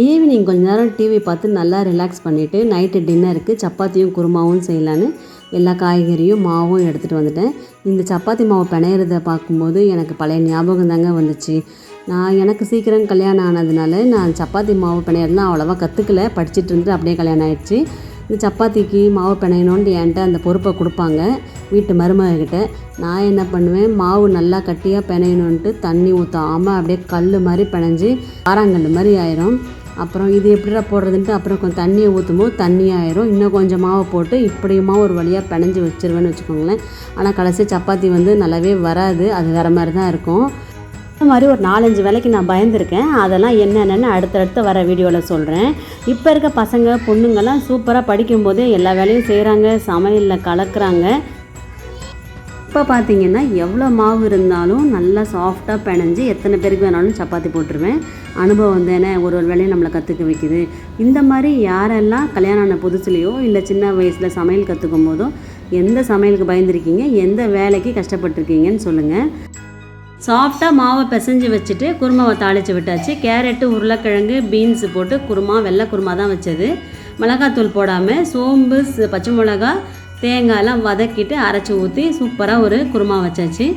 Evening கொஞ்ச நேரம் TV பார்த்து நல்லா ரிலாக்ஸ் பண்ணிவிட்டு நைட்டு டின்னருக்கு சப்பாத்தியும் குருமாவும் செய்யலான்னு எல்லா காய்கறியும் மாவும் எடுத்துகிட்டு வந்துட்டேன். இந்த சப்பாத்தி மாவு பிணையிறத பார்க்கும்போது எனக்கு பழைய ஞாபகம் தாங்க வந்துச்சு. எனக்கு சீக்கிரம் கல்யாணம் ஆனதுனால நான் சப்பாத்தி மாவு பிணையிறதுலாம் அவ்வளோவா கற்றுக்கல. படிச்சுட்டு இருந்துட்டு அப்படியே கல்யாணம் ஆகிடுச்சு. இந்த சப்பாத்திக்கு மாவு பிணையணுன்ட்டு என்கிட்ட அந்த பொறுப்பை கொடுப்பாங்க வீட்டு மருமகிட்ட. நான் என்ன பண்ணுவேன், மாவு நல்லா கட்டியாக பிணையணுன்ட்டு தண்ணி ஊற்றாமல் அப்படியே கல் மாதிரி பிணைஞ்சி ஆறாங்கல் மாதிரி ஆயிரும். அப்புறம் இது எப்படிடா போடுறதுன்ட்டு அப்புறம் கொஞ்சம் தண்ணியை ஊற்றும்போது தண்ணி ஆயிரும். இன்னும் கொஞ்சம் மாவை போட்டு இப்படியுமா ஒரு வழியாக பிணைஞ்சி வச்சுருவேன்னு வச்சுக்கோங்களேன். ஆனால் கடைசி சப்பாத்தி நல்லாவே வராது. அது வேறு மாதிரி தான் இருக்கும். இந்த மாதிரி ஒரு 4-5 வேலைக்கு நான் பயந்துருக்கேன். அதெல்லாம் என்னென்னு அடுத்தடுத்து வர வீடியோவில் சொல்கிறேன். இப்போ இருக்க பசங்க பொண்ணுங்கள்லாம் சூப்பராக படிக்கும்போதே எல்லா வேலையும் செய்கிறாங்க, சமையலில் கலக்குறாங்க. இப்போ பார்த்திங்கன்னா எவ்வளோ மாவு இருந்தாலும் நல்லா சாஃப்டாக பிணைஞ்சி எத்தனை பேருக்கு வேணாலும் சப்பாத்தி போட்டுருவேன். அனுபவம் தானே ஒரு வேலையும் நம்மளை கற்றுக்க வைக்குது. இந்த மாதிரி யாரெல்லாம் கல்யாணம் ஆன புதுசுலையோ இல்லை சின்ன வயசில் சமையல் கற்றுக்கும் போதோ எந்த சமையலுக்கு பயந்துருக்கீங்க, எந்த வேலைக்கு கஷ்டப்பட்டுருக்கீங்கன்னு சொல்லுங்கள். சாஃப்டாக மாவை பிசைஞ்சு வச்சுட்டு குருமாவை தாளித்து விட்டாச்சு. கேரட்டு, உருளைக்கிழங்கு, பீன்ஸு போட்டு குருமா, வெள்ளை குருமா தான் வச்சது. மிளகாத்தூள் போடாமல் சோம்பு, பச்சை மிளகா, தேங்காயெல்லாம் வதக்கிட்டு அரைச்சி ஊற்றி சூப்பராக ஒரு குருமா வச்சாச்சு.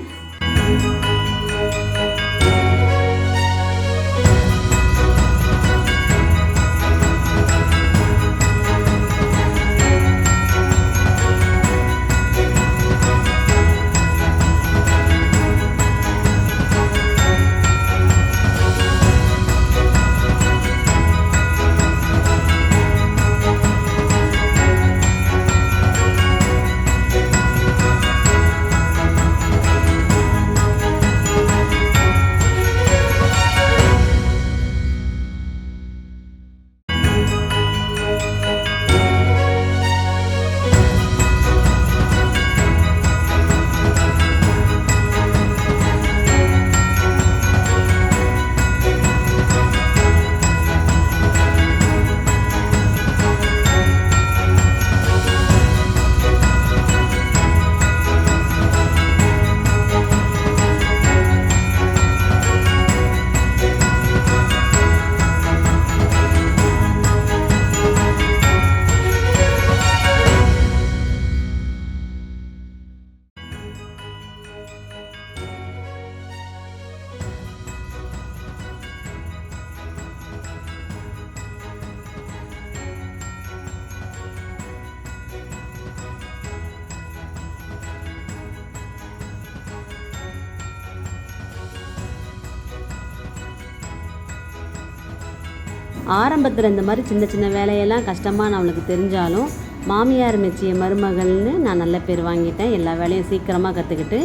ஆரம்பத்தில் இந்த மாதிரி சின்ன சின்ன வேலையெல்லாம் கஷ்டமாக நம்மளுக்கு தெரிஞ்சாலும் மாமியார் மெச்சிய மருமகள்னு நான் நல்ல பேர் வாங்கிட்டேன். எல்லா வேலையும் சீக்கிரமாக கற்றுக்கிட்டு.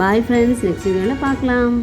பாய் ஃப்ரெண்ட்ஸ், நெக்ஸ்ட் வீடியோவில் பார்க்கலாம்.